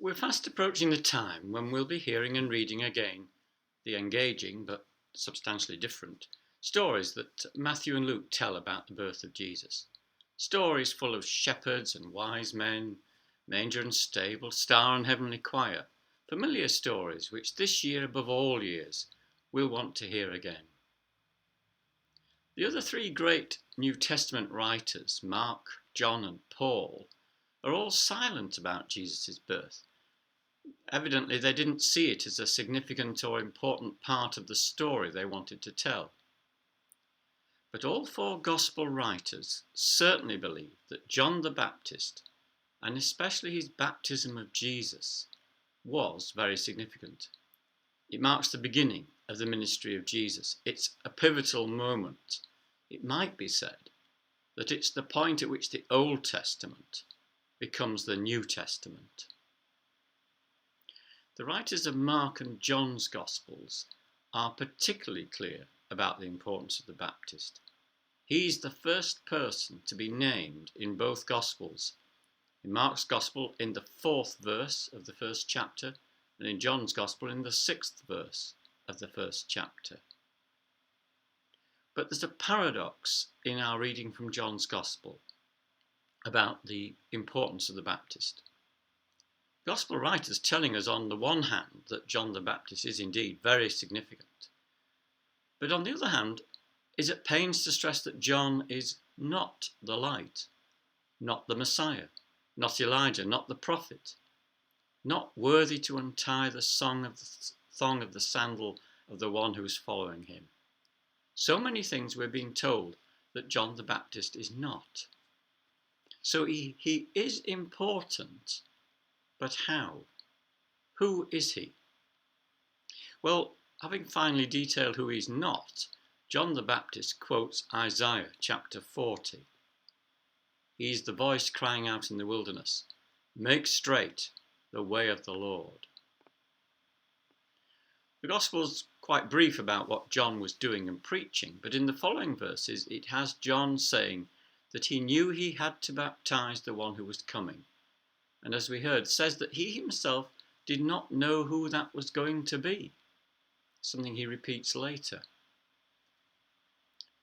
We're fast approaching the time when we'll be hearing and reading again the engaging, but substantially different, stories that Matthew and Luke tell about the birth of Jesus. Stories full of shepherds and wise men, manger and stable, star and heavenly choir. Familiar stories which this year, above all years, we'll want to hear again. The other three great New Testament writers, Mark, John, and Paul, are all silent about Jesus' birth. Evidently, they didn't see it as a significant or important part of the story they wanted to tell. But all four Gospel writers certainly believe that John the Baptist, and especially his baptism of Jesus, was very significant. It marks the beginning of the ministry of Jesus. It's a pivotal moment. It might be said that it's the point at which the Old Testament becomes the New Testament. The writers of Mark and John's Gospels are particularly clear about the importance of the Baptist. He's the first person to be named in both Gospels. In Mark's Gospel in the 4th verse of the first chapter, and in John's Gospel in the 6th verse of the first chapter. But there's a paradox in our reading from John's Gospel about the importance of the Baptist. Gospel writers telling us on the one hand that John the Baptist is indeed very significant, but on the other hand is at pains to stress that John is not the light, not the Messiah, not Elijah, not the prophet, not worthy to untie the thong of the sandal of the one who is following him. So many things we're being told that John the Baptist is not. So he is important, but how? Who is he? Well, having finally detailed who he's not, John the Baptist quotes Isaiah chapter 40. He's the voice crying out in the wilderness, "Make straight the way of the Lord." The Gospel's quite brief about what John was doing and preaching, but in the following verses it has John saying that he knew he had to baptize the one who was coming, and as we heard, says that he himself did not know who that was going to be, something he repeats later.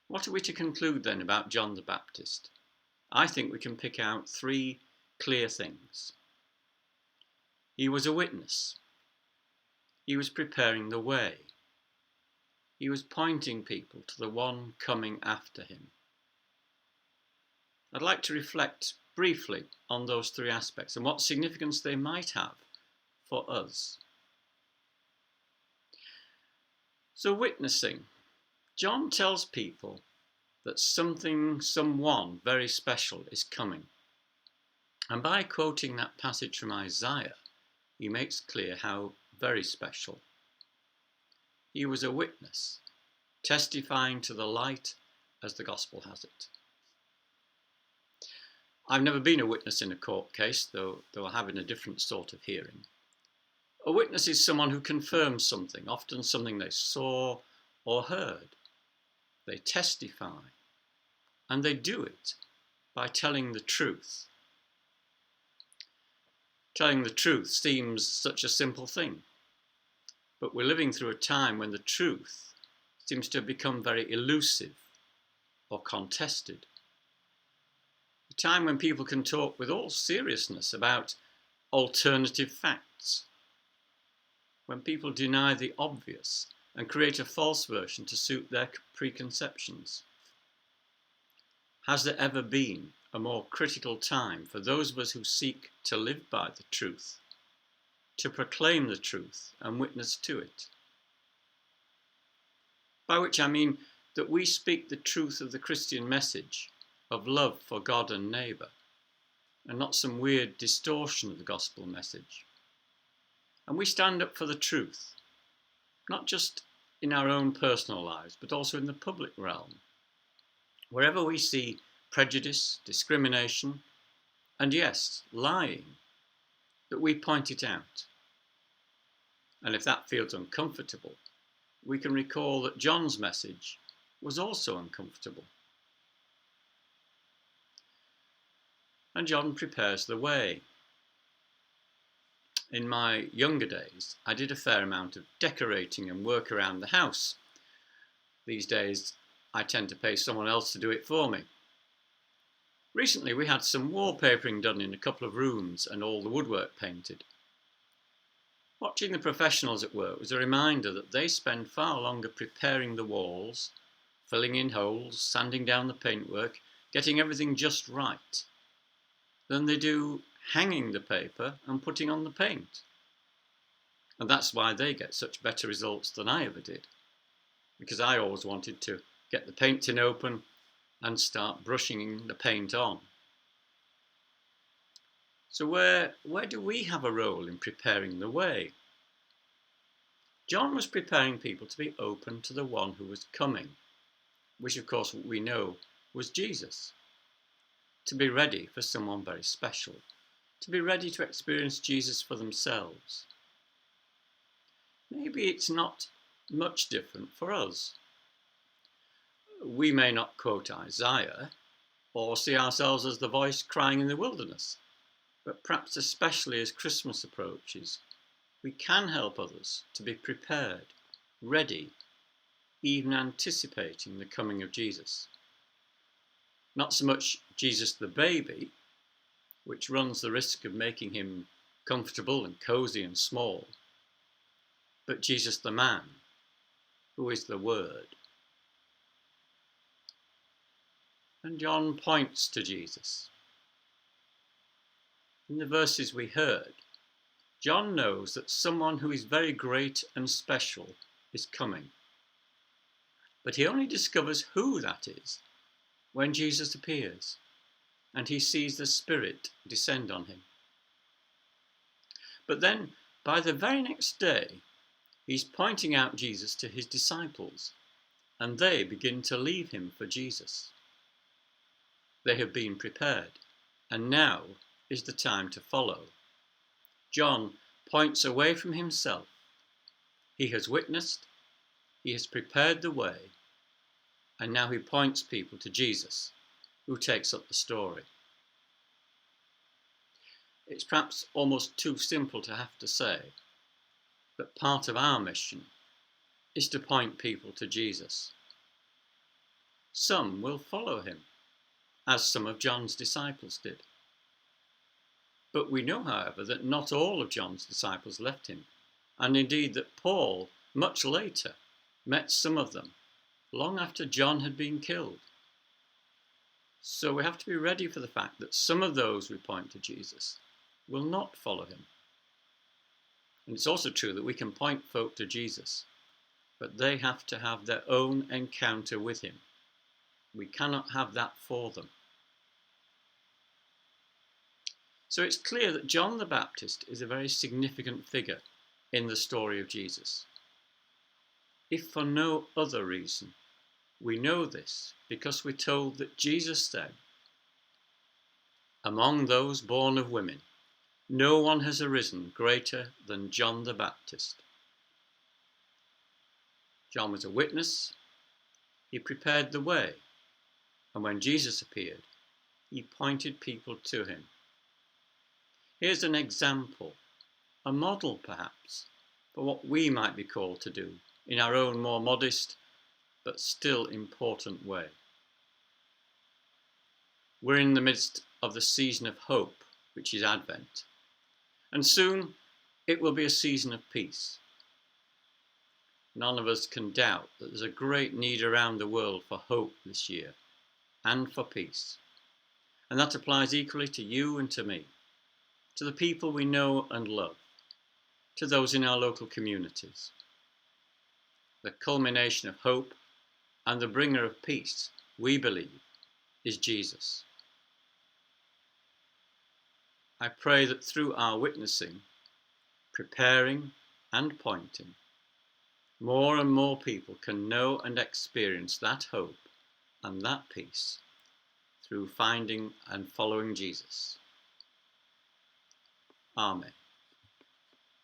What are we to conclude then about John the Baptist? I think we can pick out three clear things. He was a witness. He was preparing the way. He was pointing people to the one coming after him. I'd like to reflect briefly on those three aspects and what significance they might have for us. So, witnessing. John tells people that someone very special is coming. And by quoting that passage from Isaiah, he makes clear how very special. He was a witness, testifying to the light as the gospel has it. I've never been a witness in a court case, though I have in a different sort of hearing. A witness is someone who confirms something, often something they saw or heard. They testify, and they do it by telling the truth. Telling the truth seems such a simple thing, but we're living through a time when the truth seems to have become very elusive or contested. A time when people can talk with all seriousness about alternative facts, when people deny the obvious and create a false version to suit their preconceptions. Has there ever been a more critical time for those of us who seek to live by the truth, to proclaim the truth and witness to it? By which I mean that we speak the truth of the Christian message of love for God and neighbour, and not some weird distortion of the gospel message. And we stand up for the truth, not just in our own personal lives, but also in the public realm. Wherever we see prejudice, discrimination, and yes, lying, that we point it out. And if that feels uncomfortable, we can recall that John's message was also uncomfortable. And John prepares the way. In my younger days, I did a fair amount of decorating and work around the house. These days, I tend to pay someone else to do it for me. Recently, we had some wallpapering done in a couple of rooms and all the woodwork painted. Watching the professionals at work was a reminder that they spend far longer preparing the walls, filling in holes, sanding down the paintwork, getting everything just right, than they do hanging the paper and putting on the paint. And that's why they get such better results than I ever did, because I always wanted to get the paint tin open and start brushing the paint on. So where do we have a role in preparing the way? John was preparing people to be open to the one who was coming, which of course we know was Jesus. To be ready for someone very special, to be ready to experience Jesus for themselves. Maybe it's not much different for us. We may not quote Isaiah or see ourselves as the voice crying in the wilderness, but perhaps especially as Christmas approaches, we can help others to be prepared, ready, even anticipating the coming of Jesus. Not so much Jesus the baby, which runs the risk of making him comfortable and cozy and small, but Jesus the man, who is the Word. And John points to Jesus. In the verses we heard, John knows that someone who is very great and special is coming. But he only discovers who that is when Jesus appears and he sees the Spirit descend on him. But then, by the very next day, he's pointing out Jesus to his disciples, and they begin to leave him for Jesus. They have been prepared, and now is the time to follow. John points away from himself. He has witnessed, he has prepared the way, and now he points people to Jesus, who takes up the story. It's perhaps almost too simple to have to say, but part of our mission is to point people to Jesus. Some will follow him, as some of John's disciples did. But we know, however, that not all of John's disciples left him, and indeed that Paul, much later, met some of them, long after John had been killed. So we have to be ready for the fact that some of those we point to Jesus will not follow him. And it's also true that we can point folk to Jesus, but they have to have their own encounter with him. We cannot have that for them. So it's clear that John the Baptist is a very significant figure in the story of Jesus. If for no other reason, we know this because we're told that Jesus said, "Among those born of women, no one has arisen greater than John the Baptist." John was a witness, he prepared the way, and when Jesus appeared, he pointed people to him. Here's an example, a model perhaps, for what we might be called to do in our own more modest but still important way. We're in the midst of the season of hope, which is Advent, and soon it will be a season of peace. None of us can doubt that there's a great need around the world for hope this year and for peace, and that applies equally to you and to me, to the people we know and love, to those in our local communities. The culmination of hope and the bringer of peace, we believe, is Jesus. I pray that through our witnessing, preparing and pointing, more and more people can know and experience that hope and that peace through finding and following Jesus. Amen.